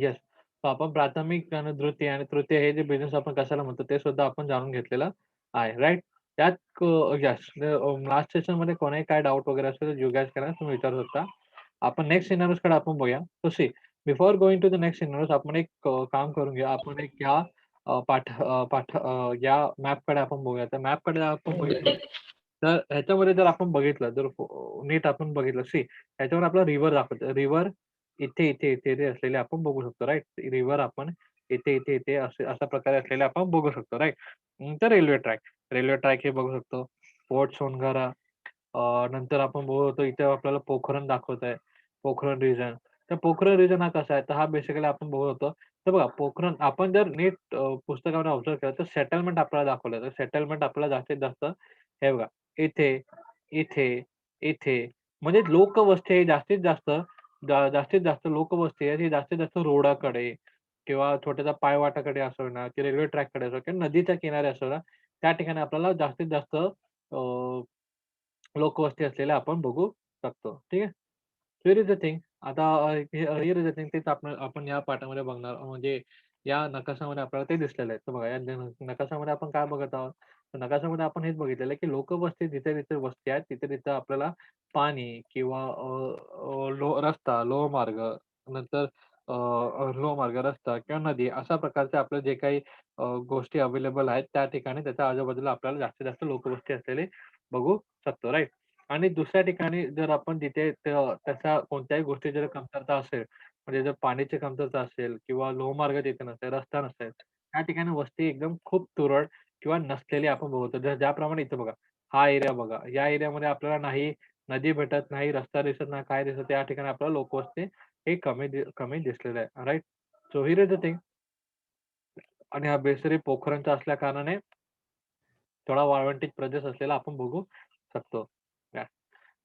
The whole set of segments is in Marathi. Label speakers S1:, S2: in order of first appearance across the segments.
S1: येस. तर आपण प्राथमिक आणि द्वितीय आणि तृतीय हे जे बिझनेस आपण कशाला म्हणतो ते सुद्धा आपण जाणून घेतलेलं आहे, राइट? त्यात येस लास्ट सेशनमध्ये कोणाही काय डाउट वगैरे असेल तर यू गाईज कॅन तुम्ही विचारू शकता. आपण नेक्स्ट सिनारिओजकडे आपण बघूया. So see before going to the next scenarios आपण एक काम करून घेऊया. आपण एक या या मॅपकडे आपण बघूया. त्या मॅपकडे आपण बघितलं, तर ह्याच्यामध्ये जर आपण बघितलं, जर नीट आपण बघितलं, सी ह्याच्यावर आपला रिव्हर दाखवतोय. रिव्हर इथे असलेले आपण बघू शकतो, राइट? रिव्हर आपण इथे अशा प्रकारे असलेले आपण बघू शकतो, राइट? नंतर रेल्वे ट्रॅक हे बघू शकतो. फोर्ट सोनगारा नंतर आपण बघतो इथे आपल्याला पोखरण दाखवत पोखरण रिजन. तर पोखरण रिजन हा कसा आहे? तर हा बेसिकली आपण बघत होतो. तर बघा पोखरण आपण जर नीट पुस्तकामध्ये ऑब्झर्व्ह केलं तर सेटलमेंट आपल्याला दाखवलं. तर सेटलमेंट आपल्याला जास्तीत जास्त हे बघा इथे, इथे, इथे म्हणजे लोकवस्ती आहे जास्तीत जास्त लोकवस्ती आहे ही जास्तीत जास्त रोडाकडे किंवा छोट्याशा पायवाटाकडे असो ना, की रेल्वे ट्रॅककडे असो किंवा नदीच्या किनारी असो ना, त्या ठिकाणी आपल्याला जास्तीत जास्त लोकवस्ती असलेल्या आपण बघू शकतो. ठीक आहे. हिअर इज द थिंग आता हिअर इज द थिंग तेच आपण या पाठामध्ये बघणार म्हणजे या नकाशामध्ये आपल्याला ते दिसलेलं आहे. तर बघा या नकाशामध्ये आपण काय बघत आहोत? तर नकाशामध्ये आपण हेच बघितलेलं आहे, की लोकवस्ती जिथे-जिथे वस्ती आहेत, तिथे-तिथे आपल्याला पाणी किंवा रस्ता, लोहमार्ग नंतर लोहमार्ग, रस्ता किंवा नदी अशा प्रकारचे आपले जे काही गोष्टी अवेलेबल आहेत, त्या ठिकाणी त्याच्या आजूबाजूला आपल्याला जास्तीत जास्त लोकवस्ती असलेली बघू शकतो, राइट? आणि दुसऱ्या ठिकाणी जर आपण तिथे त्याच्या कोणत्याही गोष्टीची जर कमतरता असेल, म्हणजे जर पाण्याची कमतरता असेल किंवा लोहमार्ग तिथे नसेल, रस्ता नसेल, त्या ठिकाणी वस्ती एकदम खूप तुरळ किंवा नसलेली आपण बघतो. ज्याप्रमाणे इथं बघा, हा एरिया बघा. या एरियामध्ये आपल्याला नाही नदी भेटत, नाही रस्ता दिसत, ना काय दिसत. त्या ठिकाणी आपल्याला लोकवस्ती हे कमी दिसलेलं आहे. Right? So here is the thing आणि हा बेसरी पोखरणचा असल्या कारणाने थोडा वाळवंटित प्रदेश असलेला आपण बघू शकतो.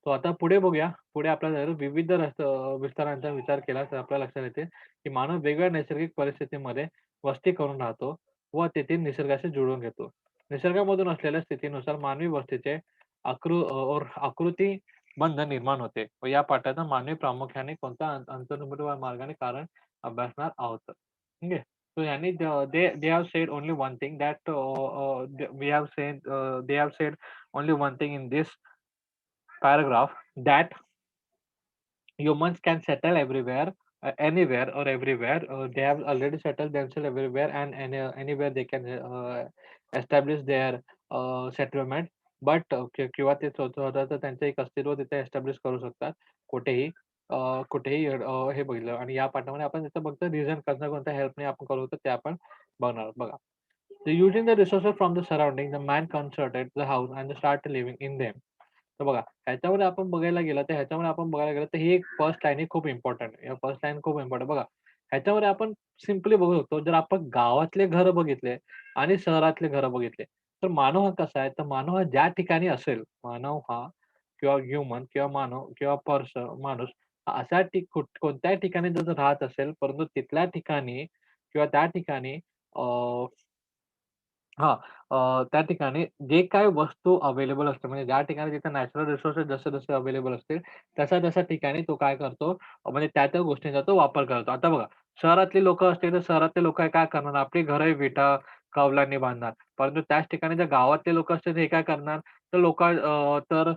S1: तो आता पुढे बघूया. पुढे आपल्याला जर विविध विस्तारांचा विचार केला तर आपल्या लक्षात येते, की मानव वेगवेगळ्या नैसर्गिक परिस्थितीमध्ये वस्ती करून राहतो व तेथील निसर्गाशी जुळवून घेतो. निसर्गामधून असलेल्या स्थितीनुसार मानवी वस्तीचे आकृती बंध निर्माण होते व या पाठात मानवी प्रामुख्याने कोणत्या अंतर्मुख मार्गाने कारण अभ्यासणार आहोत. ठीक आहे. So यांनी they have said only one thing that they have said only one thing in this paragraph that humans can settle everywhere, anywhere or everywhere. They have already settled themselves everywhere and anywhere they can establish their settlement. But किंवा ते स्वतःचं त्यांचं एक अस्तित्व तिथे एस्टॅब्लिश करू शकतात. कुठेही कुठेही हे बघितलं आणि या पाठामध्ये आपण त्याचं फक्त रिझन कोणत्या हेल्पने आपण करू शकतो ते आपण बघणार. बघा. So using the resources from the surrounding, the man constructed the house and started living in them. तर बघा, ह्याच्यामध्ये आपण बघायला गेलं तर ह्याच्यामध्ये आपण बघायला गेलं तर ही एक फर्स्ट लाईन ही खूप इम्पोर्टंट आहे. फर्स्ट लाईन खूप इम्पोर्टंट बघा, ह्याच्यामध्ये आपण सिम्पली बघू शकतो, जर आपण गावातले घरं बघितले आणि शहरातले घरं बघितले, तर मानव हा कसा आहे, तर मानव हा ज्या ठिकाणी असेल, मानव हा किंवा ह्युमन किंवा मानव किंवा माणूस हा अशा कोणत्याही ठिकाणी जर राहत असेल, परंतु तिथल्या ठिकाणी किंवा त्या ठिकाणी हां. त्या ठिकाणी जे काही वस्तू अवेलेबल असते, म्हणजे ज्या ठिकाणी तिथे नॅचरल रिसोर्सेस जसे-जसे अवेलेबल असतील, तशा-तशा ठिकाणी तो काय करतो, म्हणजे त्या-त्या गोष्टींचा तो वापर करतो. आता बघा, शहरातली लोकं असतील, तर शहरातले लोकं काय करणार, आपली घरं विटा, कौलांनी बांधणार. परंतु त्याच ठिकाणी जर गावातले लोकं असतील, हे काय करणार, तर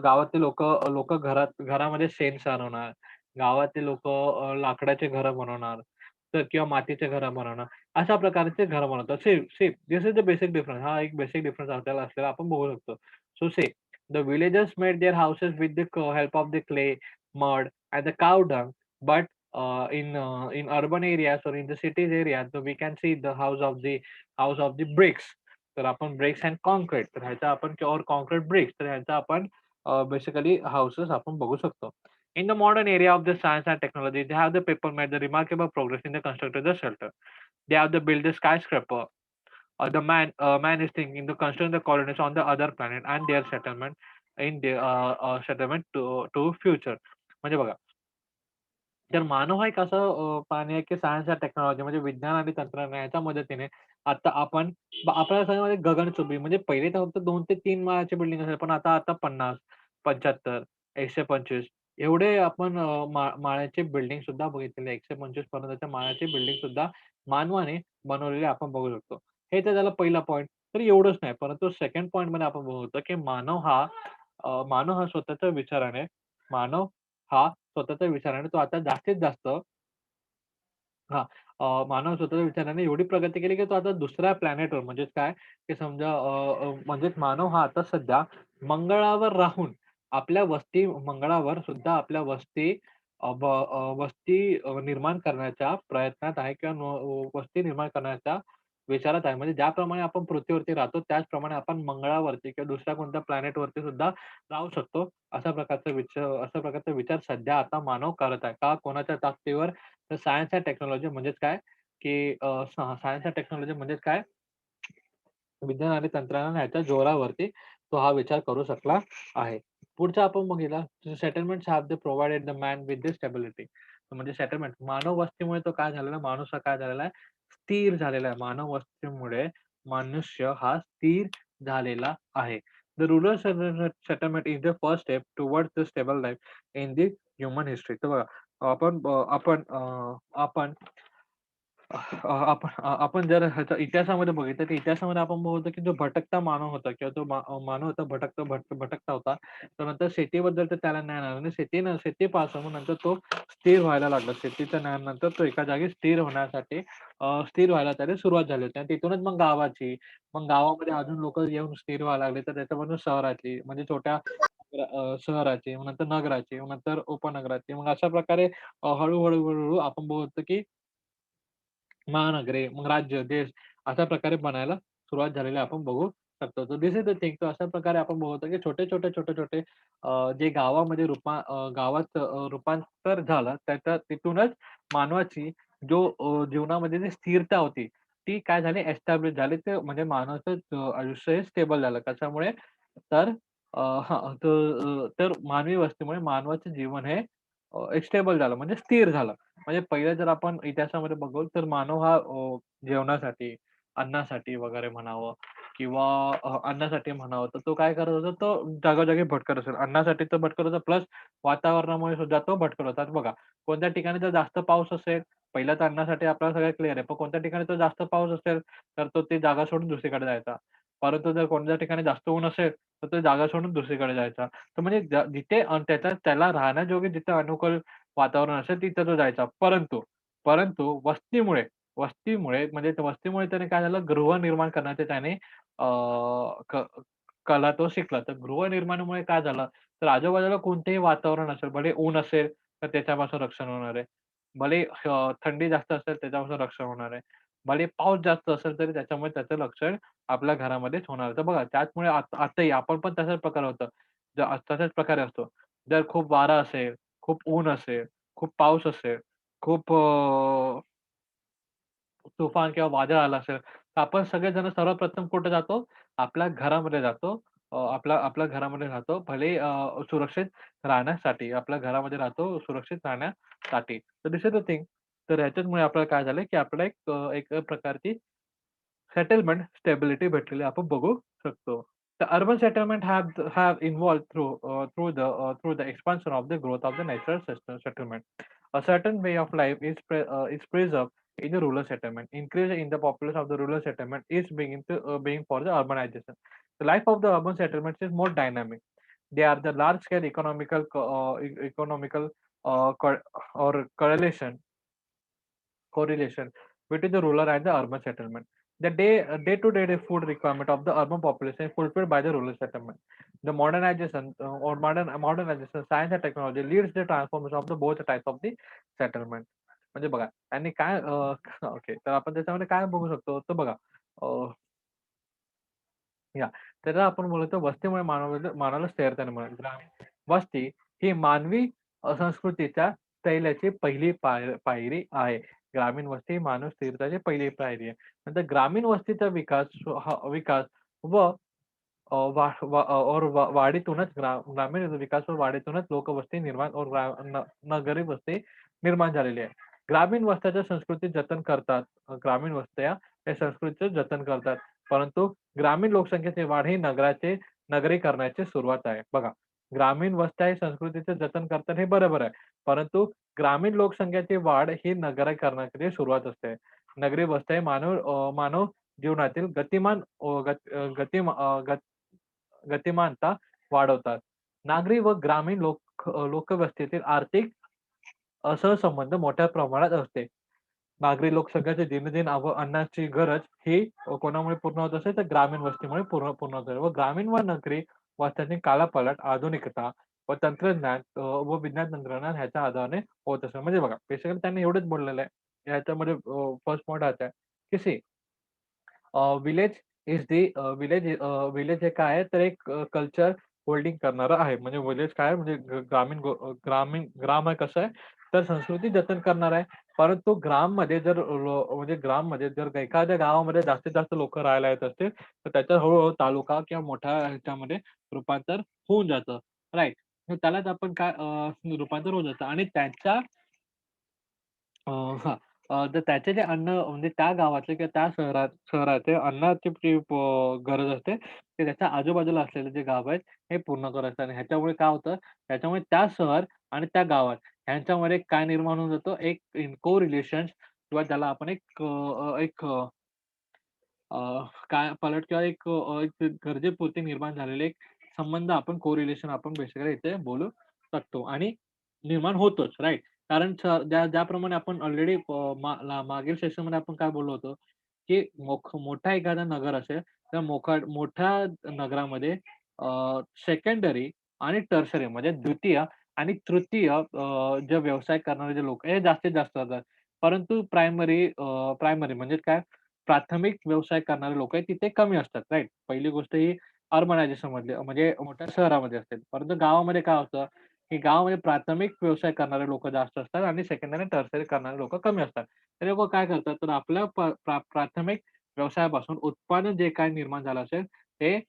S1: गावातले लोकं घरामध्ये शेण सारवणार. गावातले लोकं लाकडाची घरं बनवणार, तर किंवा मातीचे घरं बनवणार. अशा प्रकारचे घरं बनवतात. This is the basic difference. हा एक बेसिक डिफरन्स आपल्याला असलेला आपण बघू शकतो. So the villagers made their houses with the help of the clay, mud and the cow dung. But in urban areas or in the cities areas, so we can see the house of the bricks. तर आपण ब्रिक्स अँड काँक्रीट तर ह्याचा आपण और काँक्रीट ब्रिक्स तर ह्याचा आपण बेसिकली हाउसेस आपण बघू शकतो. In the modern area of the science and technology, they have the people made the remarkable progress in the constructed the shelter. They have the build the skyscraper. Man is thinking to construct the colonies on the other planet and their settlement to future. म्हणजे बघा, तर मानव हा एक असा प्राणी आहे की सायन्स आणि टेक्नॉलॉजी म्हणजे विज्ञान आणि तंत्रज्ञान याच्या मदतीने आता आपण आपल्याला सगळ्यामध्ये गगनचुंबी म्हणजे पहिले तर फक्त 2 ते 3 माळ्याची बिल्डिंग असेल, पण आता आता 50, 75, 125 एवढे आपण माळ्याचे बिल्डिंग सुद्धा बघितलेले 125 पर्यंतच्या माळ्याची बिल्डिंग सुद्धा मानवाने बनवलेली आपण बघू शकतो. हे तर झालं पहिला पॉइंट. तर एवढंच नाही, परंतु सेकंड पॉइंटमध्ये आपण बघू शकतो, की मानव हा स्वतःच्या विचाराने मानव हा स्वतःच्या विचाराने तो आता जास्तीत जास्त हां. मानव स्वतःच्या विचाराने एवढी प्रगती केली, की तो आता दुसऱ्या प्लॅनेटवर म्हणजेच काय, की समजा म्हणजेच मानव हा आता सध्या मंगळावर राहून मंगळावर सुद्धा आपल्या वस्ती निर्माण करण्याच्या प्रयत्नात आहे किंवा वस्ती निर्माण करण्याच्या विचारात आहे. म्हणजे ज्याप्रमाणे आपण पृथ्वीवरती राहतो, त्याचप्रमाणे आपण मंगळावरती किंवा दुसऱ्या कोणत्या प्लॅनेटवरती सुद्धा राहू शकतो. अशा प्रकारचा विचार सध्या आता मानव करत आहे. का? कोणाच्या ताकदीवर? तर सायन्स एंड टेक्नॉलॉजी म्हणजेच काय, की सायन्स एंड टेक्नॉलॉजी म्हणजेच काय, विज्ञान आणि तंत्रज्ञान ह्याच्या जोरावरती तो हा विचार करू शकला आहे. पुढचं आपण बघितलं settlements have they provided the man with the stability. म्हणजे सेटलमेंट मानव वस्तीमुळे तो काय झालेला माणूस हा काय झालेला आहे, स्थिर झालेला आहे. मानव वस्तीमुळे मनुष्य हा स्थिर झालेला आहे. The rural settlement is the first step towards the stable life in the human history. तर बघा आपण अ, आपण अ, आपण आपण जर ह्याच्या इतिहासामध्ये बघितलं, तर इतिहासामध्ये आपण बघतो, की जो भटकता मानव होता किंवा तो मानव होता भटकता होता. तर नंतर शेतीबद्दल तर त्याला ज्ञान आलं आणि शेतीपासून नंतर तो स्थिर व्हायला लागला. शेतीच्या ज्ञानानंतर तो एका जागी स्थिर व्हायला त्याला सुरुवात झाली होती आणि तिथूनच मग गावामध्ये अजून लोकं येऊन स्थिर व्हायला लागले. तर त्याच्यापासून शहराची म्हणजे छोट्या शहराची, मग नंतर नगराची, मग नंतर उपनगराची. मग अशा प्रकारे हळू आपण बघतो, की महानगरे, मग राज्य, देश अशा प्रकारे बनायला सुरुवात झालेली आपण बघू शकतो. तर दिस इज द थिंग. तर अशा प्रकारे आपण बघतो, की छोटे-छोटे जे गावात रूपांतर झालं, तिथूनच मानवाची जीवनामध्ये जी स्थिरता होती, ती काय झाली एस्टॅब्लिश झाली. ते म्हणजे मानवाचं आयुष्य हे स्टेबल झालं. कशामुळे? तर तर मानवी वस्तीमुळे मानवाचं जीवन हे एक स्टेबल झालं म्हणजे स्थिर झालं. म्हणजे पहिले जर आपण इतिहासामध्ये बघू तर मानव हा जेवणासाठी, अन्नासाठी वगैरे म्हणावं किंवा अन्नासाठी म्हणावं, तर तो काय करत होता, तो जागोजागी भटकत असेल. अन्नासाठी तो भटकत होता प्लस वातावरणामुळे सुद्धा तो भटकत होता. आता बघा, कोणत्या ठिकाणी जर जास्त पाऊस असेल, पहिल्या तर अन्नासाठी आपल्याला सगळं क्लिअर आहे. पण कोणत्या ठिकाणी तो जास्त पाऊस असेल, तर तो ती जागा सोडून दुसरीकडे जायचा. परंतु जर कोणत्या ठिकाणी जास्त ऊन असेल, तर तो जागा सोडून दुसरीकडे जायचा. तर म्हणजे जिथे त्याला राहण्याजोगे जिथे अनुकूल वातावरण असेल तिथे तो जायचा. परंतु वस्तीमुळे म्हणजे त्या वस्तीमुळे त्याने काय झालं गृहनिर्माण करण्याचे त्याने क कला तो शिकला. तर गृहनिर्माणामुळे काय झालं, तर आजूबाजूला कोणतेही वातावरण असेल, भले ऊन असेल तर त्याच्यापासून रक्षण होणार आहे. भले थंडी जास्त असेल त्याच्यापासून रक्षण होणार आहे. भले पाऊस जास्त असेल तरी त्याच्यामुळे त्याचं रक्षण आपल्या घरामध्येच होणार आहे. तर बघा त्याचमुळे आताही आपण पण तशाच प्रकारे होतं. तशाच प्रकारे असतो. जर खूप वारा असेल, खूप ऊन असेल, खूप पाऊस असेल, खूप तुफान किंवा वादळ आलं असेल, तर आपण सगळेजण सर्वप्रथम कुठे जातो? आपल्या घरामध्ये जातो. आपल्या घरामध्ये राहतो. भले सुरक्षित राहण्यासाठी. आपल्या घरामध्ये राहतो सुरक्षित राहण्यासाठी. तर दिस इज द थिंग. तर ह्याच्याचमुळे आपल्याला काय झालं, की आपल्याला एक प्रकारची सेटलमेंट स्टॅबिलिटी भेटलेली आपण बघू शकतो. The urban settlement have evolved through the expansion of the growth of the natural settlement. A certain way of life is preserved in the rural settlement. Increase in the population of the rural settlement is being for the urbanization. The life of the urban settlements is more dynamic. They are the large scale economical or correlation between the rural and the urban settlement. The day-to-day food requirement of the urban population is fulfilled by the rural settlement. The modernization, science and technology leads the transformation of the both types of the settlement. म्हणजे बघा आणि काय ओके तर आपण त्याच्यामध्ये काय बघू शकतो तर बघा या तर आपण बोलतो वस्तीमुळे मानवाला स्थिरता निर्माण होते. वस्ती ही मानवी संस्कृतीच्या स्थैर्याची पहिली पायरी आहे. ग्रामीण वस्ती ही मानव स्थिरताची पहिली पायरी आहे. नंतर ग्रामीण वस्तीचा विकास व वाढीतूनच ग्रामीण विकास व वाढीतूनच लोकवस्ती निर्माण और नगरी वस्ती निर्माण झालेली आहे. ग्रामीण वस्त्याच्या संस्कृती जतन करतात. ग्रामीण वस्त्या या संस्कृतीचे जतन करतात. परंतु ग्रामीण लोकसंख्येची वाढ ही नगरीकरणाची सुरुवात आहे. बघा, ग्रामीण वस्त्या ही संस्कृतीचे जतन करतात हे बरोबर आहे. परंतु ग्रामीण लोकसंख्येची वाढ ही नगरीकरणाची सुरुवात असते. नगरी वस्त्या ही मानव जीवनातील गतिमान अ, गत अ, गतिमा अ, गत गतिमानता वाढवतात. नागरी व ग्रामीण लोकवस्तीतील आर्थिक सहसंबंध मोठ्या प्रमाणात असते. नागरी लोकसंख्येचे दिनोदिन अन्नाची गरज ही कोणामुळे पूर्ण होत असते, तर ग्रामीण वस्तीमुळे पूर्ण होत आहे. व ग्रामीण व नगरी वस्त्यांची कालापालट, आधुनिकता व तंत्रज्ञान व विज्ञान तंत्रज्ञान ह्याच्या आधाराने होत असते. म्हणजे बघा, बेसिकली त्यांनी एवढंच बोललेलं आहे. ह्याच्यामध्ये फर्स्ट पॉइंट हाच आहे, की विलेज इज दी विलेज हे काय आहे, तर एक कल्चर होल्डिंग करणारं आहे. म्हणजे विलेज काय आहे, म्हणजे ग्राम आहे कसं आहे, तर संस्कृती जतन करणार आहे. परंतु ग्राममध्ये जर म्हणजे ग्राममध्ये जर एखाद्या गावामध्ये जास्तीत जास्त लोकं राहायला येत असतील, तर त्याचं हळू तालुका किंवा मोठ्या ह्याच्यामध्ये रूपांतर होऊन जातं. राइट. तर त्यालाच आपण काय रूपांतर होऊन जातं आणि त्यांच्या अ, हां. तर त्याचे जे अन्न म्हणजे त्या गावातले किंवा त्या शहराचे अन्नाची जी गरज असते, ते त्याच्या आजूबाजूला असलेले जे गाव आहेत, हे पूर्ण करायचं आणि ह्याच्यामुळे काय होतं, त्याच्यामुळे त्या शहर आणि त्या गावात ह्यांच्यामध्ये काय निर्माण होऊन जातो, एक को रिलेशन्स किंवा त्याला आपण अ, काय पालट किंवा एक गरजेपुरती निर्माण झालेले एक संबंध आपण को-रिलेशन आपण बेसिकली इथे बोलू शकतो आणि निर्माण होतोच, राइट. कारण ज्याप्रमाणे आपण ऑलरेडी मागील सेशनमध्ये आपण काय बोललो होतो, की मोठा एखादा नगर असेल, तर मोठ्या नगरामध्ये सेकंडरी आणि टर्शरी म्हणजे द्वितीय आणि तृतीय जे व्यवसाय करणारे जे लोक हे जास्तीत जास्त असतात. परंतु प्रायमरी म्हणजे काय प्राथमिक व्यवसाय करणारे लोकं आहेत तिथे कमी असतात, राइट. पहिली गोष्ट ही अर्बनायझेशन मधली म्हणजे मोठ्या शहरामध्ये असते. परंतु गावामध्ये काय होतं, की गावामध्ये प्राथमिक व्यवसाय करणारे लोकं जास्त असतात आणि सेकंडरी आणि टर्शरी करणारे लोकं कमी असतात. ते लोकं काय करतात, तर आपल्या प्राथमिक व्यवसायापासून उत्पादन जे काही निर्माण झालं असेल, ते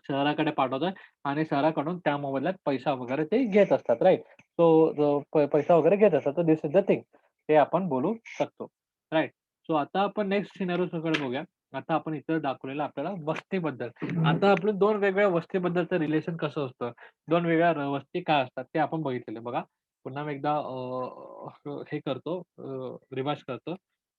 S1: शहराकडे पाठवतात आणि शहराकडून त्या मोबदल्यात पैसा वगैरे ते घेत असतात, राइट. सो पैसा वगैरे घेत असतात. तर धिस इज द थिंग. ते आपण बोलू शकतो, राइट. सो आता आपण नेक्स्ट सिनेरिओकडे बघूया. आता आपण इथं दाखवलेलं आपल्याला वस्तीबद्दल. आता आपलं 2 वेगवेगळ्या वस्तीबद्दलचं रिलेशन कसं असतं, 2 वेगळ्या वस्ती काय असतात ते आपण बघितलेलं आहे. बघा, पुन्हा मी एकदा हे करतो रिवाइज करतो.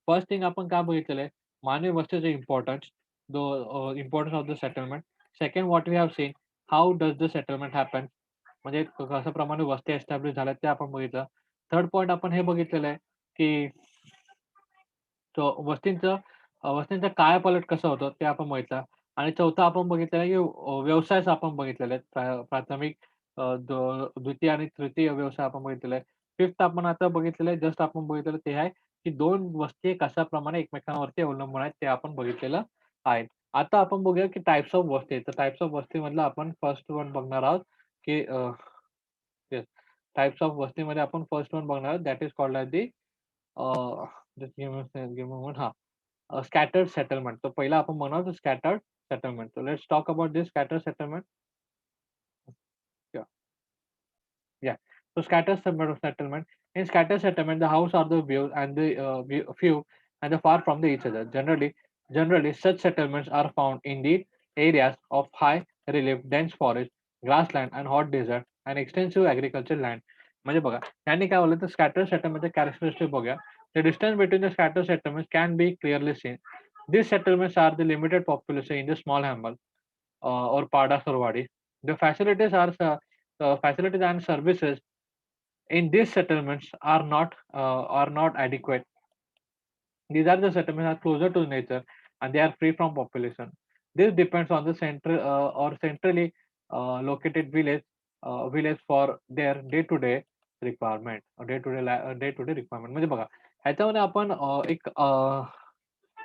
S1: फर्स्ट थिंग आपण काय बघितलेलं आहे, मानवी वस्तीचे importance, importance of the settlement. Second what we have seen, how does the settlement happen म्हणजे कशाप्रमाणे वस्ती एस्टॅब्लिश झाल्यात ते आपण बघितलं. थर्ड पॉइंट आपण हे बघितलेलं आहे, की वस्तींचं कायापालट कसं होतं ते आपण बघितलं आणि चौथं आपण बघितलेलं आहे, की व्यवसायच आपण बघितलेले आहेत. प्राथमिक, द्वितीय आणि तृतीय व्यवसाय आपण बघितलेला आहे. फिफ्थ आपण आता बघितलेलं आहे, जस्ट आपण बघितलेलं ते आहे, की 2 वस्ती कशाप्रमाणे एकमेकांवरती अवलंबून आहेत ते आपण बघितलेलं आहे. आता आपण बघूया, की टाइप्स ऑफ वस्ती. तर टाइप्स ऑफ वस्तीमधलं आपण फर्स्ट वन बघणार आहोत, की येस. टाइप्स ऑफ वस्तीमध्ये आपण फर्स्ट वन बघणार आहोत that is called as the just give me moment scattered settlement. तो पहिला आपण बनवतो scattered settlement. So let's talk about this scattered settlement. Yeah. Yeah. So settlement. In scattered settlement, the house are the view and the few and the far from the each other. Generally, such settlements are found in the areas of high relief, dense forest, grassland, and hot desert, and extensive agricultural land. म्हणजे बघा, त्यांनी काय बोललं तर scattered settlement characteristic बघूया. The distance between the scattered settlements can be clearly seen. These settlements are the limited population in the small hamlet or padas or wadi. The facilities and services in these settlements are not adequate. These are the settlements are closer to nature and they are free from population. This depends on the centrally located village for their day-to-day requirement. Day-to-day requirement. म्हणजे बघा, ह्याच्यामध्ये आपण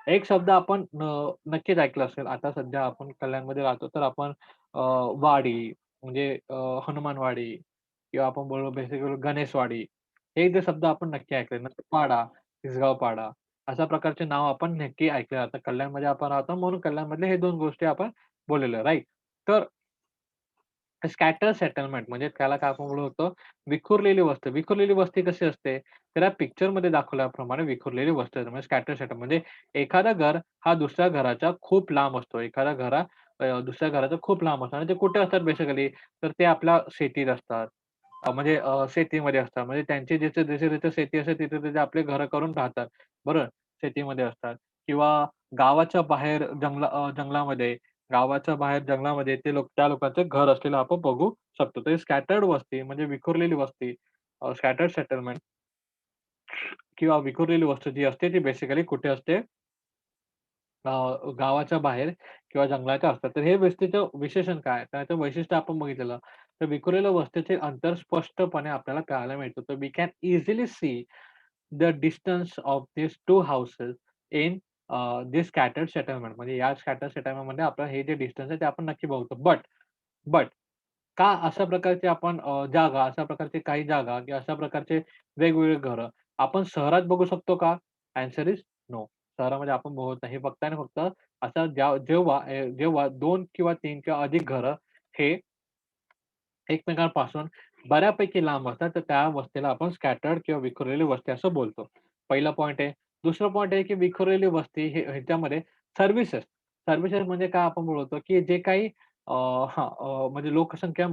S1: एक शब्द आपण नक्कीच ऐकला असेल. आता सध्या आपण कल्याणमध्ये राहतो, तर आपण वाडी म्हणजे हनुमानवाडी किंवा आपण बोललो बेसिकली गणेशवाडी. हे जे शब्द आपण नक्की ऐकले. नंतर पाडा, तिसगाव पाडा अशा प्रकारचे नाव आपण नक्की ऐकले. आता कल्याणमध्ये आपण राहतो म्हणून कल्याणमधले हे 2 गोष्टी आपण बोललेलो राइट. तर स्कॅटर सेटलमेंट म्हणजे त्याला काय आपण बोलत होतो, विखुरलेली वस्ती. विखुरलेली वस्ती कशी असते? तर या पिक्चरमध्ये दाखवल्याप्रमाणे विखुरलेली वस्ती म्हणजे स्कॅटर सेटल म्हणजे एखादा घर हा दुसऱ्या घराच्या खूप लांब असतो. एखादा घरा दुसऱ्या घराचं खूप लांब असतं आणि ते कुठे असतात बेसिकली तर ते आपल्या शेतीत असतात. म्हणजे शेतीमध्ये असतात. म्हणजे त्यांची जिथे-जिथे शेती असते तिथे-तिथे आपले घरं करून राहतात. बरोबर. शेतीमध्ये असतात किंवा गावाच्या बाहेर जंगलामध्ये गावाच्या बाहेर जंगलामध्ये ते लोक त्या लोकांचे घर असलेलं आपण बघू शकतो. तर स्कॅटर्ड वस्ती म्हणजे विखुरलेली वस्ती स्कॅटर्ड सेटलमेंट किंवा विखुरलेली वस्ती जी असते ती बेसिकली कुठे असते? गावाच्या बाहेर किंवा जंगलाच्या असतात. तर हे वस्तीचं विशेषण काय? त्याचं वैशिष्ट्य आपण बघितलेलं. तर विखुरलेल्या वस्तीचे अंतर स्पष्टपणे आपल्याला पाहायला मिळतं. तर we can easily see the distance of these 2 houses इन this scattered settlement म्हणजे या स्कॅटर्ड सेटलमेंटमध्ये आपलं हे जे डिस्टन्स आहे ते आपण नक्की बघतो. बट का अशा प्रकारचे आपण जागा, अशा प्रकारचे काही जागा किंवा अशा प्रकारचे वेगवेगळे घरं आपण शहरात बघू शकतो का? Answer is no. शहरामध्ये आपण बघत नाही. फक्त आणि फक्त असा जेव्हा 2 किंवा 3 किंवा अधिक घरं हे एकमेकांपासून बऱ्यापैकी लांब असतात, तर त्या वस्तीला आपण स्कॅटर्ड किंवा विखुरलेली वस्ती असं बोलतो. पहिला पॉइंट आहे. दुसरं पॉइंट आहे, की विखुरलेली वस्ती ह्याच्यामध्ये सर्व्हिसेस सर्व्हिसेस म्हणजे काय आपण बोलतो, की जे काही अ, म्हणजे लोकसंख्या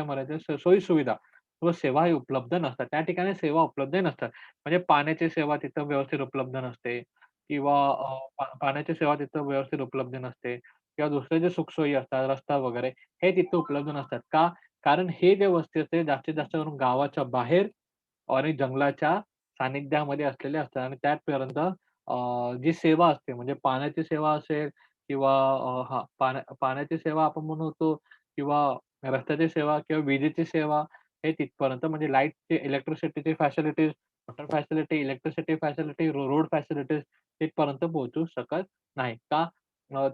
S1: मर्यादित सोयी-सुविधा व सेवा ही उपलब्ध नसतात. त्या ठिकाणी सेवा उपलब्ध नसतात. म्हणजे पाण्याची सेवा तिथं व्यवस्थित उपलब्ध नसते किंवा पाण्याची सेवा तिथं व्यवस्थित उपलब्ध नसते किंवा दुसरे जे सुखसोयी असतात, रस्ता वगैरे हे तिथं उपलब्ध नसतात. का? कारण हे जे वस्ती असते जास्तीत जास्त करून गावाच्या बाहेर आणि जंगलाच्या सानिध्यामध्ये असलेले असतात आणि त्यापर्यंत जी सेवा असते म्हणजे पाण्याची सेवा असेल किंवा पाण्याची सेवा आपण म्हणतो किंवा रस्त्याची सेवा किंवा विजेची सेवा हे तिथपर्यंत म्हणजे लाईटची, इलेक्ट्रिसिटीची facilities, water facility, electricity facility, road facilities तिथपर्यंत पोहोचू शकत नाही. का?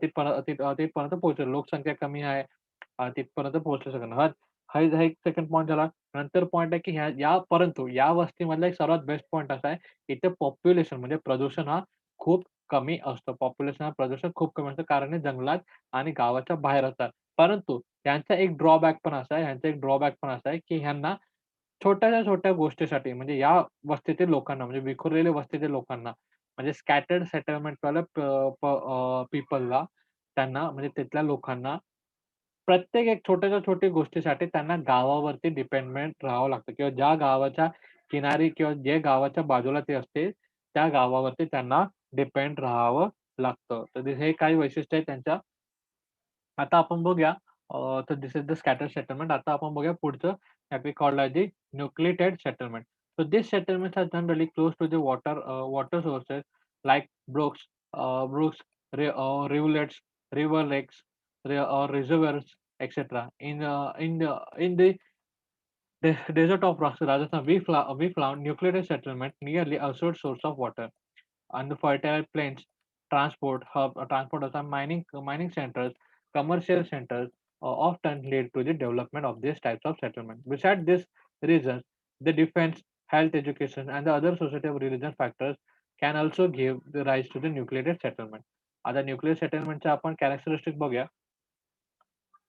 S1: तिथपर्यंत पोहोचेल. लोकसंख्या कमी आहे. तिथपर्यंत पोहोचू शकणार. हा एक सेकंड पॉइंट झाला. नंतर पॉइंट आहे, की परंतु या वस्तीमधला एक सर्वात बेस्ट पॉइंट असा आहे, इथे पॉप्युलेशन म्हणजे प्रदूषण हा खूप कमी असतो. पॉप्युलेशन प्रदूषण खूप कमी असतं. कारण हे जंगलात आणि गावाच्या बाहेर असतात. परंतु ह्यांचा एक ड्रॉबॅक पण असा आहे, की ह्यांना छोट्याच्या छोट्या गोष्टीसाठी म्हणजे या वस्तीतील लोकांना म्हणजे विखुरलेल्या वस्तीतील लोकांना म्हणजे स्कॅटर्ड सेटलमेंटवाल्या पीपलला त्यांना म्हणजे तिथल्या लोकांना प्रत्येक एक छोट्याच्या छोटी गोष्टीसाठी त्यांना गावावरती डिपेंडंट राहावं लागतं किंवा ज्या गावाच्या किनारी किंवा जे गावाच्या बाजूला ते असते, त्या गावावरती त्यांना डिपेंड राहावं लागतं. तर हे काही वैशिष्ट्य आहे त्यांच्या. आता आपण बघूया तर दिस इज द स्कॅटर्ड सेटलमेंट. आता आपण बघूया पुढचं that we called as the nucleated settlement. So these settlements are generally close to the water sources like brooks, rivulets, river lakes, or reservoirs, etc. In the desert of Rajasthan, we found nucleated settlement nearly a source of water and the fertile plains, transport as a mining centers, commercial centers often lead to the development of these types of settlement. Besides these reasons, the defense, health, education, and the other societal religion factors can also give the rise to the nucleated settlement. आता न्यूक्लियर सेटलमेंटच्या आपण कॅरेक्टरिस्टिक बघूया.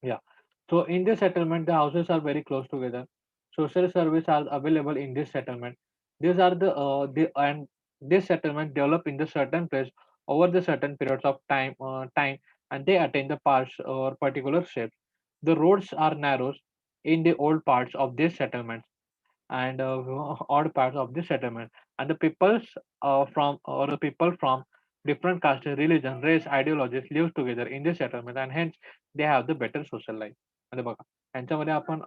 S1: Yeah. So in this settlement, the houses are very close together. Social services are available in this settlement. These are and this settlement develop in the certain place over the certain periods of time, and they attain the parts or particular shapes. The roads are narrow in the old parts of this settlement and odd parts of the settlement. And the people from different castes, religion, race, ideologies live together in this settlement, and hence they have the better social life. म्हणजे बघा, ह्यांच्यामध्ये आपण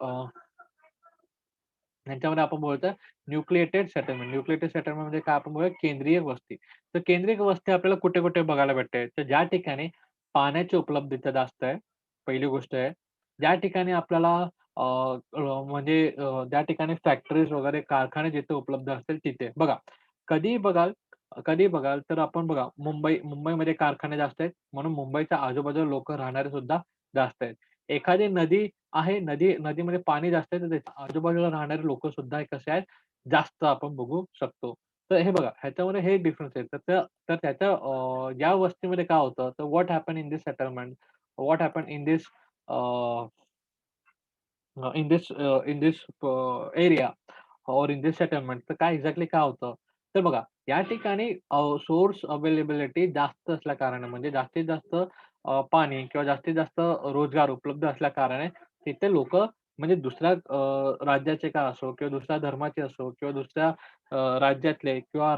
S1: ह्यांच्यामध्ये आपण बोलतोय न्यूक्लिएटेड सेटलमेंट. न्यूक्लिएटेड सेटलमेंट म्हणजे काय आपण बोलूया केंद्रीय वस्ती. तर केंद्रीय वस्ती आपल्याला कुठे-कुठे बघायला भेटते? तर ज्या ठिकाणी पाण्याची उपलब्धता जास्त आहे, पहिली गोष्ट आहे. ज्या ठिकाणी आपल्याला अ, अ, म्हणजे ज्या ठिकाणी फॅक्टरीज वगैरे कारखाने जिथे उपलब्ध असतील तिथे. बघा, कधीही बघाल कधीही बघाल तर आपण बघा मुंबईमध्ये कारखाने जास्त आहेत, म्हणून मुंबईच्या आजूबाजूला लोकं राहणारे सुद्धा जास्त आहेत. एखादी नदी आहे, नदीमध्ये पाणी जास्त आहे, तर त्याच्या आजूबाजूला राहणारे लोकं सुद्धा कसे आहेत, जास्त आपण बघू शकतो. तर हे बघा, ह्याच्यामध्ये हे डिफरन्स आहे. तर त्याच्या या वस्तीमध्ये काय होतं, तर what happen in this settlement, what happen in this area और इन दिस सेटलमेंट तर काय एक्झॅक्टली काय होतं? तर बघा, या ठिकाणी सोर्स अवेलेबिलिटी जास्त असल्या कारणाने म्हणजे जास्तीत जास्त पाणी किंवा जास्तीत जास्त रोजगार उपलब्ध असल्या कारणे तिथे लोकं म्हणजे दुसऱ्या राज्याचे का असो किंवा दुसऱ्या धर्माचे असो किंवा दुसऱ्या राज्यातले किंवा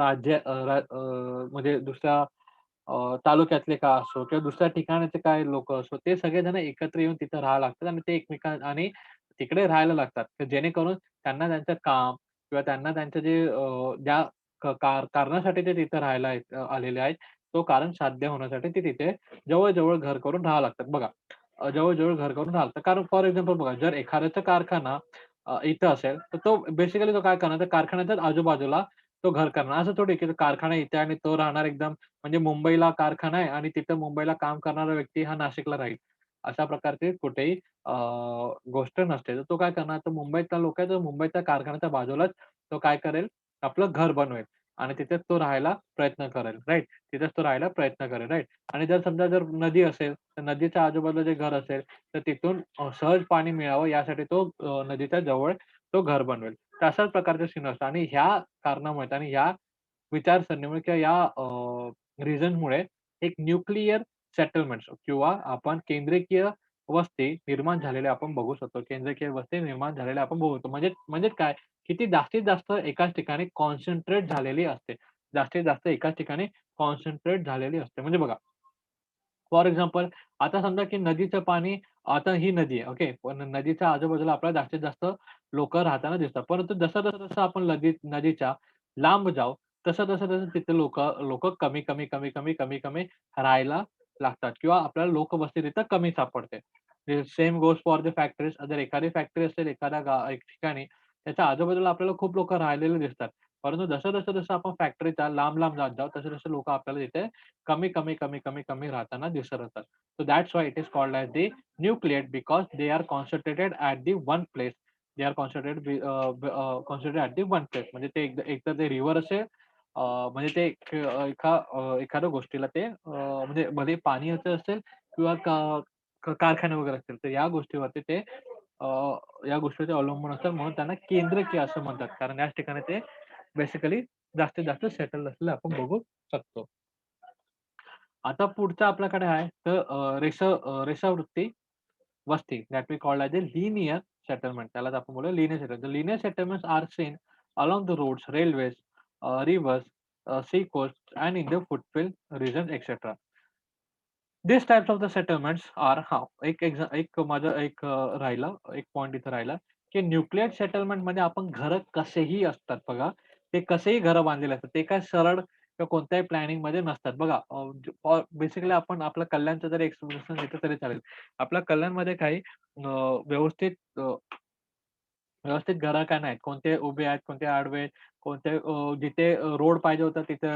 S1: म्हणजे दुसऱ्या तालुक्यातले का असो किंवा दुसऱ्या ठिकाणाचे काही लोकं असो, ते सगळेजण एकत्र येऊन तिथं राहायला लागतात आणि ते आणि तिकडे राहायला लागतात. तर जेणेकरून त्यांना त्यांचं काम किंवा त्यांना त्यांचं जे ज्या कारणासाठी ते तिथं राहायला आलेले आहेत, तो कारण साध्य होण्यासाठी ते तिथे जवळ-जवळ घर करून राहावं लागतात. बघा, जवळ-जवळ घर करून राहावं लागतं. कारण फॉर एक्झाम्पल बघा, जर एखाद्याचा कारखाना इथं असेल, तर तो बेसिकली तो काय करणार, त्या कारखान्याच्याच आजूबाजूला तो घर करणार. असं थोडी आहे, की कारखाना इथे आणि तो राहणार एकदम म्हणजे मुंबईला कारखाना आहे आणि तिथं मुंबईला काम करणारा व्यक्ती हा नाशिकला राहील. अशा प्रकारची कुठेही गोष्ट नसते. तर तो काय करणार, तर मुंबईतला लोक आहे, तर मुंबईच्या कारखान्याच्या बाजूलाच तो काय करेल, आपलं घर बनवेल आणि तिथेच तो राहायला प्रयत्न करेल, राइट? तिथेच तो राहायला प्रयत्न करेल, राइट? आणि जर समजा जर नदी असेल, तर नदीच्या आजूबाजूला जे घर असेल, तर तिथून सहज पाणी मिळावं यासाठी तो नदीच्या जवळ तो घर बनवेल. तर अशाच प्रकारचे सीन असतात आणि ह्या कारणामुळे आणि ह्या विचारसरणीमुळे किंवा या रिझनमुळे एक न्यूक्लिअर सेटलमेंट्स किंवा आपण केंद्रीय वस्ती निर्माण झालेल्या आपण बघू शकतो. केंद्रीय वस्ती निर्माण झालेल्या आपण बघू शकतो. म्हणजे म्हणजे काय, की ती जास्तीत जास्त एकाच ठिकाणी कॉन्सन्ट्रेट झालेली असते. जास्तीत जास्त एकाच ठिकाणी कॉन्सन्ट्रेट झालेली असते. म्हणजे बघा, फॉर एक्झाम्पल आता समजा की नदीचं पाणी आता ही नदी आहे, ओके. पण नदीच्या आजूबाजूला आपल्याला जास्तीत जास्त लोकं राहताना दिसतात. परंतु जसं आपण नदीच्या लांब जाऊ, तसं तिथे लोकं कमी राहायला लागतात किंवा आपल्याला लोकवस्ती तिथं कमी सापडते. Same goes for the factories. जर एखादी फॅक्टरी असेल एक ठिकाणी, त्याच्या आजूबाजूला आपल्याला खूप लोकं राहिलेले दिसतात. परंतु जसं आपण फॅक्टरीच्या लांब जात जाऊ, तसं लोकं आपल्याला तिथे कमी राहताना दिसत असतात. So that's why it is called as the nucleate because they are concentrated at the one place. They are concentrated at the one place. म्हणजे ते एकतर ते रिव्हर असेल म्हणजे ते एखाद्या गोष्टीला ते म्हणजे मध्ये पाण्याचं असेल किंवा कारखाने वगैरे असतील. तर या गोष्टीवरती ते अ, या गोष्टीवरती अवलंबून असतात म्हणून त्यांना केंद्रकीय असं म्हणतात. कारण याच ठिकाणी ते बेसिकली जास्तीत जास्त सेटल असलेलं आपण बघू शकतो. आता पुढचं आपल्याकडे आहे तर रेषावृत्ती वस्ती that we called as a linear settlement. त्यालाच आपण बोलूया linear settlement. The linear settlements are seen along the roads, railways, rivers, sea coast and in the foothill region etcetera. This types of the settlements are हां, एक माझं राहिला, एक पॉइंट इथं राहिला, की न्यूक्लिअर सेटलमेंटमध्ये आपण घरं कसेही असतात बघा. ते कसेही घरं बांधलेले असतात. ते काय सरळ किंवा कोणत्याही प्लॅनिंगमध्ये नसतात. बघा बेसिकली आपण आपलं कल्याणचं जरी एक्सप्लेनेशन घेतलं तरी चालेल. आपल्या कल्याणमध्ये काही व्यवस्थित घरं का नाहीत. कोणते उभे आहेत, कोणते आडवे आहेत, जिथे रोड पाहिजे होता तिथे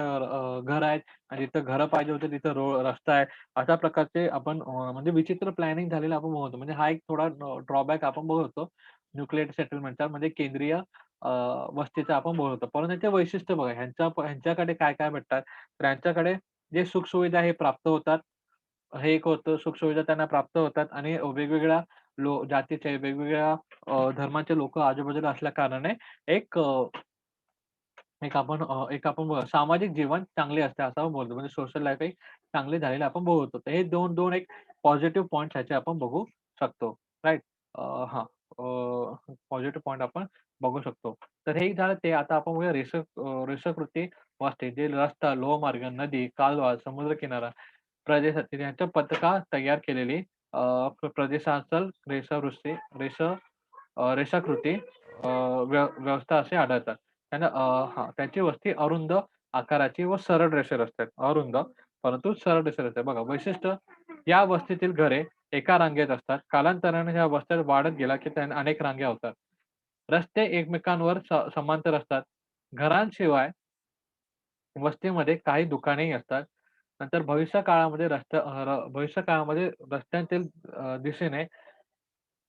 S1: घर आहेत आणि जिथं घरं पाहिजे होते तिथं रस्ता आहे. अशा प्रकारचे आपण म्हणजे विचित्र प्लॅनिंग झालेलं आपण बघतो. म्हणजे हा एक थोडा ड्रॉबॅक आपण बघतो न्यूक्लिअर सेटलमेंटचा म्हणजे केंद्रीय वस्तीचा आपण बघतो. परंतु याचे वैशिष्ट्य बघा ह्यांच्याकडे काय-काय भेटतात. तर ह्यांच्याकडे जे सुखसुविधा हे प्राप्त होतात. हे एक होतं सुखसुविधा त्यांना प्राप्त होतात आणि वेगवेगळ्या जातीचे वेगवेगळ्या धर्माचे लोकं आजूबाजूला असल्या कारणाने एक एक आपण बघा सामाजिक जीवन चांगले असते असं आपण बोलतो. म्हणजे सोशल लाईफ एक चांगली झालेली आपण बघतो. तर हे 2 एक पॉझिटिव्ह पॉइंट्स ह्याचे आपण बघू शकतो. राइट? हां. पॉझिटिव्ह पॉइंट आपण बघू शकतो. तर हे झालं ते. आता आपण बघूया रेषाकृती वाचते. जे रस्ता, लोहमार्ग, नदी, कालवा, समुद्रकिनारा प्रदेशातील यांच्या पथका तयार केलेली प्रदेशांचल रेषाकृती व्यवस्था असे आढळतात. त्यांना हां, त्यांची वस्ती अरुंद आकाराची व सरळ रेषेवर असतात. अरुंद परंतु सरळ रेषेवर असतात. बघा वैशिष्ट्य या वस्तीतील घरे एका रांगेत असतात. कालांतराने ह्या वस्त्या वाढत गेल्या की त्यांना अनेक रांगा होतात. रस्ते एकमेकांवर समांतर असतात. घरांशिवाय वस्तीमध्ये काही दुकानेही असतात. नंतर भविष्य काळामध्ये रस्त्यांतील दिशेने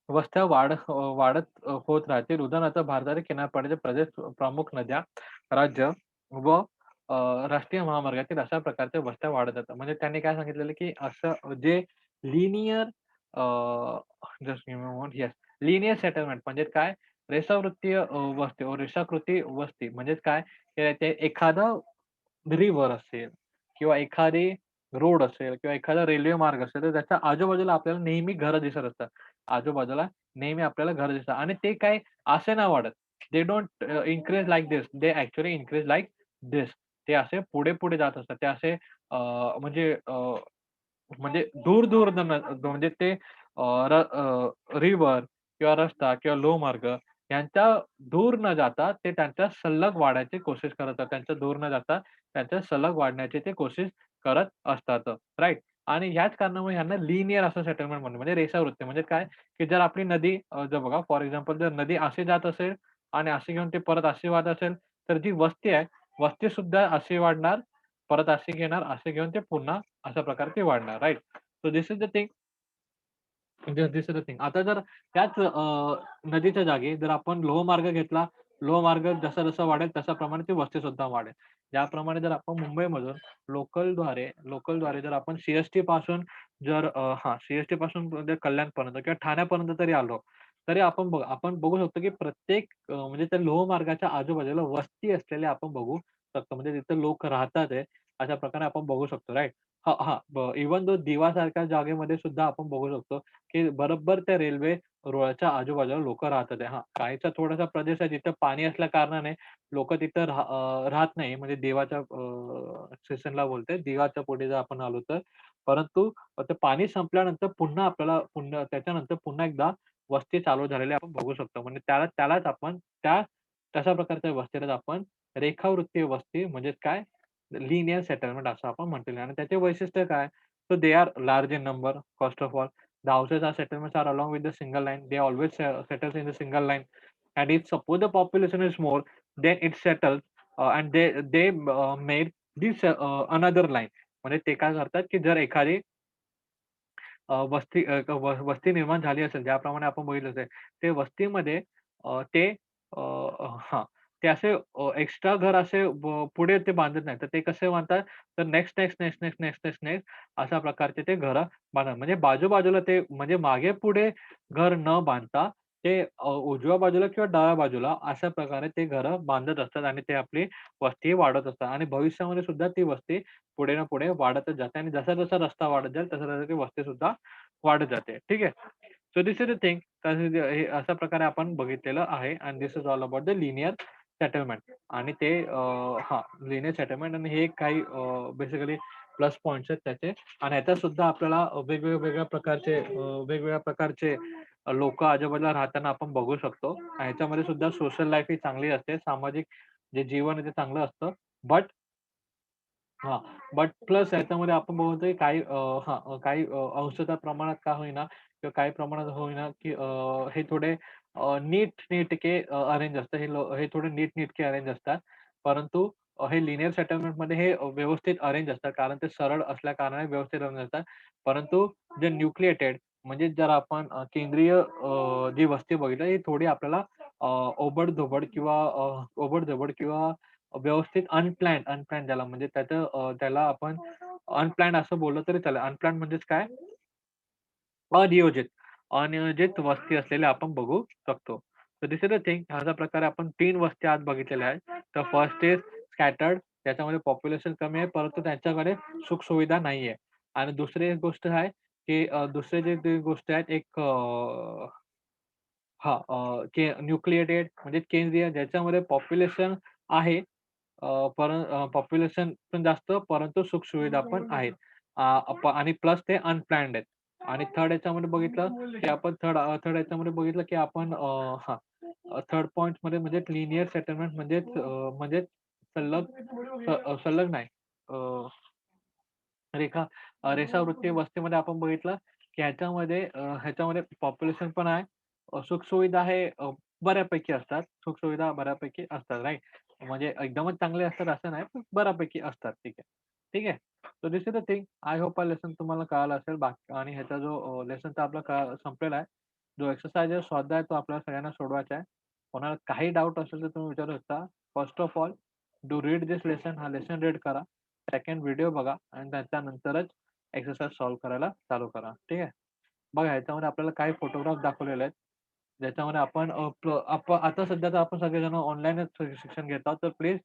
S1: वस्त्या वाढत होत राहतील. उदाहरणार्थ भारतातील किनारपट्टीचे प्रदेश, प्रमुख नद्या, राज्य व राष्ट्रीय महामार्गातील अशा प्रकारच्या वस्त्या वाढत जातात. म्हणजे त्यांनी काय सांगितलेलं, की असं जे linear a, just give me a moment yes. Linear settlement म्हणजे काय? रेषावृत्तीय रेषाकृती वस्ती म्हणजेच काय? ते एखादं रिव्हर असेल किंवा एखादी रोड असेल किंवा एखादा रेल्वे मार्ग असेल, तर त्याच्या आजूबाजूला आपल्याला नेहमी घरं दिसत असतात. आजूबाजूला नेहमी आपल्याला घरं दिसतात आणि ते काय असे नाही वाढत. They don't increase like this. They actually increase like this. ते असे पुढे-पुढे जात असतात. ते असे अ, म्हणजे म्हणजे दूर-दूर म्हणजे ते रिव्हर किंवा रस्ता किंवा लोहमार्ग यांच्या दूर न जाता ते त्यांच्या सलग वाढायची कोशिश करत असतात. त्यांच्या दूर न जाता त्यांच्या सलग वाढण्याची ते कोशिश करत असतात. राइट? आणि ह्याच कारणामुळे ह्यांना लिनियर असं सेटलमेंट म्हणतो. म्हणजे रेषावृत्ती म्हणजे काय, की जर आपली नदी जर बघा फॉर एक्झाम्पल जर नदी अशी जात असेल आणि अशी घेऊन ते परत अशी वाहत असेल, तर जी वस्ती आहे, वस्ती सुद्धा अशी वाढणार, परत अशी घेणार, असे घेऊन ते पुन्हा अशा प्रकारे ते वाढणार. Right? So this is the thing. This is the thing. आता जर त्याच नदीच्या जागी जर आपण लोहमार्ग घेतला, लोहमार्ग जसा-जसा वाढेल तशाप्रमाणे ती वस्ती सुद्धा वाढेल. ज्याप्रमाणे जर आपण मुंबईमधून लोकलद्वारे जर आपण सी पासून जर सी पासून जर कल्याणपर्यंत किंवा ठाण्यापर्यंत जरी आलो, तरी आपण बघू शकतो की प्रत्येक म्हणजे त्या लोहमार्गाच्या आजूबाजूला वस्ती असलेल्या आपण बघू शकतो. म्हणजे तिथे लोक राहतात आहे, अशा प्रकारे आपण बघू शकतो. राइट? हां, हां. इव्हन दो दिवासारख्या जागेमध्ये सुद्धा आपण बघू शकतो की बरोबर त्या रेल्वे रुळाच्या आजूबाजूला लोकं राहतात आहे. हां, काहीसा थोडासा प्रदेश आहे जिथं पाणी असल्या कारणाने लोकं तिथं राहत नाही. म्हणजे देवाच्या स्टेशनला बोलते. देवाच्या पुढे जर आपण आलो तर. परंतु ते पाणी संपल्यानंतर पुन्हा त्याच्यानंतर पुन्हा एकदा वस्ती चालू झालेली आपण बघू शकतो. म्हणजे त्यालाच आपण तशा प्रकारच्या वस्तीलाच आपण रेखावृत्तीय वस्ती म्हणजेच काय लिनियर सेटलमेंट असं आपण म्हटलेलं आहे आणि त्याचे वैशिष्ट्य काय? So they are large in number, first of all. The houses are settlements are along with the single line. They always settles in the single line. And if suppose the population is more, then it settles and they made this another line. म्हणजे ते काय करतात, की जर एखादी वस्ती निर्माण झाली असेल, ज्याप्रमाणे आपण बघितलं असेल, ते वस्तीमध्ये ते हां, ते असे एक्स्ट्रा घर असे पुढे ते बांधत नाहीत. तर ते कसे बांधतात, तर नेक्स्ट अशा प्रकारचे ते घरं बांधतात. म्हणजे बाजू-बाजूला ते म्हणजे मागे-पुढे घर न बांधता ते उजव्या बाजूला किंवा डाव्या बाजूला अशा प्रकारे ते घरं बांधत असतात आणि ते आपली वस्ती वाढवत असतात आणि भविष्यामध्ये सुद्धा ती वस्ती पुढे ना पुढे वाढतच जाते आणि जसा-जसा रस्ता वाढत जाईल, तसं-तसं ती वस्ती सुद्धा वाढत जाते. ठीक आहे. So this is the thing. तर हे अशा प्रकारे आपण बघितलेलं आहे and this is all about the linear settlement आणि ते लिनियर सेटलमेंट आणि हे काही बेसिकली प्लस पॉइंट्स आहेत त्याचे आणि ह्याच्यात सुद्धा आपल्याला वेगवेगळ्या प्रकारचे लोकं आजूबाजूला राहताना आपण बघू शकतो. ह्याच्यामध्ये सुद्धा सोशल लाईफ ही चांगली असते. सामाजिक जे जीवन आहे ते चांगलं असतं. बट हां, बट प्लस ह्याच्यामध्ये आपण बघतो की काही अंशतः प्रमाणात का होईना किंवा काही प्रमाणात होईना की हे थोडे नीटनेटके अरेंज असतात. हे थोडे नीटनेटके अरेंज असतात. परंतु हे लिनियर सेटलमेंटमध्ये हे व्यवस्थित अरेंज असतात. कारण ते सरळ असल्या कारणाने व्यवस्थित अरेंज असतात. परंतु जे न्यूक्लिएटेड म्हणजे जर आपण केंद्रीय जी वस्ती बघितली ही थोडी आपल्याला ओबड-धोबड किंवा व्यवस्थित अनप्लॅन्ड म्हणजे त्याला आपण अनप्लॅन्ड असं बोललं तरी चालेल. अनप्लॅन्ड म्हणजेच काय? अनियोजित. अनियोजित वस्ती असलेल्या आपण बघू शकतो. तर दिस इज द थिंग. अशा प्रकारे आपण 3 वस्त्या आज बघितलेल्या आहेत. तर फर्स्ट इज स्कॅटर्ड त्याच्यामध्ये पॉप्युलेशन कमी आहे, परंतु त्यांच्याकडे सुख-सुविधा नाहीये. आणि दुसरी एक गोष्ट आहे, की दुसरे जे ते गोष्टी आहेत एक न्यूक्लिएटेड म्हणजे केंद्रीय ज्याच्यामध्ये पॉप्युलेशन आहे पॉप्युलेशन पण जास्त परंतु सुख-सुविधा पण आहेत. आणि प्लस ते अनप्लॅन्ड आहेत. आणि थर्ड याच्यामध्ये बघितलं, की आपण थर्ड याच्यामध्ये बघितलं, की आपण थर्ड पॉइंटमध्ये म्हणजे लिनियर सेटलमेंट म्हणजेच सलग नाही. अ, रेषावृत्तीय वस्तीमध्ये आपण बघितलं, की ह्याच्यामध्ये पॉप्युलेशन पण आहे. सुखसुविधा हे बऱ्यापैकी असतात. सुखसुविधा बऱ्यापैकी असतात, राइट? म्हणजे एकदमच चांगले असतात असं नाही, पण बऱ्यापैकी असतात. ठीक आहे. ठीक आहे. So this is the thing. I hope हा लेसन तुम्हाला कळाला असेल. बाकी आणि ह्याचा जो लेसनचा आपला संपलेला आहे. जो एक्सरसाइज आहे, स्वाध्याय आहे, तो आपल्याला सगळ्यांना सोडवायचा आहे. कोणाला काही डाउट असेल तर तुम्ही विचारू शकता. First of all do read this lesson. हा लेसन रीड करा. सेकंड व्हिडिओ बघा आणि त्याच्यानंतरच एक्सरसाइज सॉल्व्ह करायला चालू करा. ठीक आहे. बघा ह्याच्यामध्ये आपल्याला काही फोटोग्राफ दाखवलेले आहेत. ज्याच्यामध्ये आपण आता सध्या तर आपण सगळेजण ऑनलाईनच शिक्षण घेत आहोत. तर प्लीज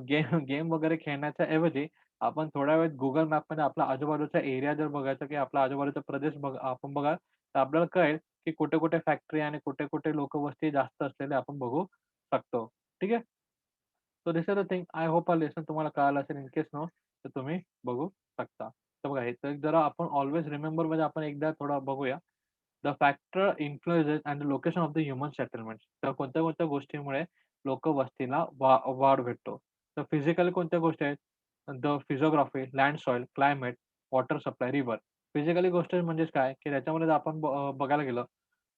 S1: गेम गेम वगैरे खेळण्याच्या ऐवजी आपण थोड्या वेळ Google मॅपमध्ये आपला आजूबाजूचा एरिया जर बघायचा की आपला आजूबाजूचा प्रदेश आपण बघाल, तर आपल्याला कळेल की कुठे-कुठे फॅक्टरी आणि कुठे-कुठे लोकवस्ती जास्त असलेले आपण बघू शकतो. ठीक आहे? So this is the thing. I hope हा लेसन तुम्हाला कळालं असेल. इन केस नो, तर तुम्ही बघू शकता. तर बघा, हे तर जरा आपण ऑल्वेज रिमेंबरमध्ये आपण एकदा थोडं बघूया. The factor influences and the location of the human settlement. तर कोणत्या-कोणत्या गोष्टीमुळे लोकवस्तीला वाढ भेटतो. तर फिजिकली कोणत्या गोष्टी आहेत? The physiography, land soil, climate, water supply, river. Physically गोष्ट म्हणजेच काय, की त्याच्यामध्ये जर आपण बघायला गेलो,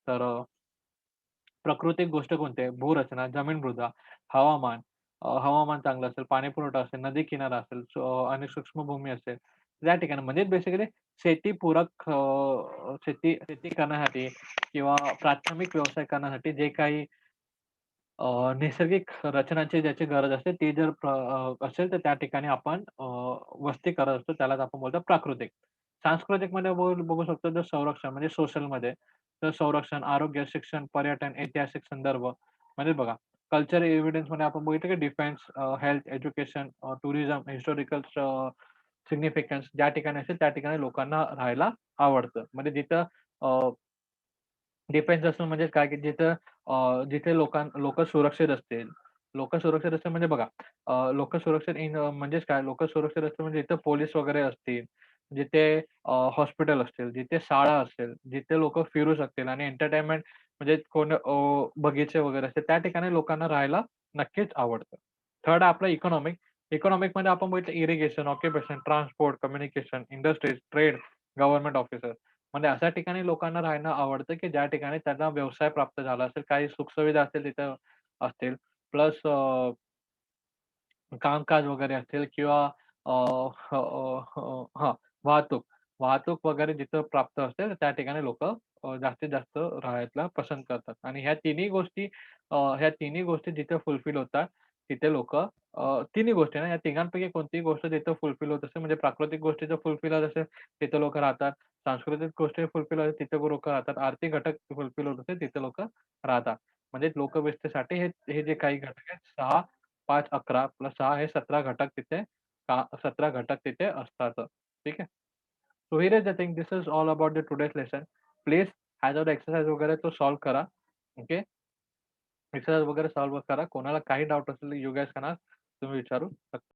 S1: तर प्राकृतिक गोष्ट कोणती आहे? भूरचना, जमीन मृदा, हवामान. हवामान चांगलं असेल, पाणीपुरवठा असेल, नदी किनारा असेल, आणि सूक्ष्मभूमी असेल. या ठिकाणी म्हणजे बेसिकली शेतीपूरक शेती शेती करण्यासाठी किंवा प्राथमिक व्यवसाय करण्यासाठी जे काही नैसर्गिक रचनांची ज्याची गरज असते ती जर असेल तर त्या ठिकाणी आपण वस्ती करत असतो. त्यालाच आपण बोलतो प्राकृतिक. सांस्कृतिकमध्ये बघू शकतो तर संरक्षण म्हणजे सोशलमध्ये तर संरक्षण, आरोग्य, शिक्षण, पर्यटन, ऐतिहासिक संदर्भ म्हणजे बघा कल्चरल एव्हिडन्समध्ये आपण बघितलं की defence, health, education, tourism, historical significance ज्या ठिकाणी असेल त्या ठिकाणी लोकांना राहायला आवडतं. म्हणजे जिथं डिफेन्स असणं म्हणजे काय, की जिथं जिथे लोकं सुरक्षित असतील. लोकं सुरक्षित असतील म्हणजे बघा, लोकं सुरक्षित म्हणजेच काय, लोकं सुरक्षित असतील म्हणजे जिथे पोलीस वगैरे असतील, जिथे हॉस्पिटल असतील, जिथे शाळा असेल, जिथे लोकं फिरू शकतील आणि एंटरटेनमेंट म्हणजे कोण बगीचे वगैरे असतील, त्या ठिकाणी लोकांना राहायला नक्कीच आवडतं. थर्ड आपलं इकॉनॉमिक. इकॉनॉमिकमध्ये आपण बघितलं irrigation, occupation, transport, communication, industries, trade, government officer. म्हणजे अशा ठिकाणी लोकांना राहणं आवडतं, की ज्या ठिकाणी त्यांना व्यवसाय प्राप्त झाला असेल, काही सुखसुविधा असतील तिथं असतील. प्लस कामकाज वगैरे असेल किंवा अ, ह हां, वाहतूक. वाहतूक वगैरे जिथं प्राप्त असते, त्या ठिकाणी लोकं जास्तीत जास्त राहायला पसंत करतात. आणि ह्या तिन्ही गोष्टी जिथे फुलफिल होतात, तिथे लोकं तिन्ही गोष्टी ना, या तिघांपैकी कोणतीही गोष्ट जिथं फुलफिल होत असेल, म्हणजे प्राकृतिक गोष्टी जर फुलफिल होत असेल, तिथे लोकं राहतात. सांस्कृतिक गोष्टी फुलफिल होतात, तिथे लोकं राहतात. आर्थिक घटक फुलफिल होत असेल, तिथे लोकं राहतात. म्हणजे लोकवस्तीसाठी हे हे जे काही घटक आहेत 6 5, 11 प्लस 6 हे 17 घटक तिथे 17 घटक तिथे असतात. ठीक आहे. So here is the thing. This is all about the today's lesson. Please ह्याच्यावर एक्सरसाइज वगैरे तो सॉल्व्ह करा. ओके. एक्सरसाइज वगैरे सॉल्व्ह करा. कोणाला काही डाउट असेल, यू गाईज कॅन तुम्ही विचारू शकता.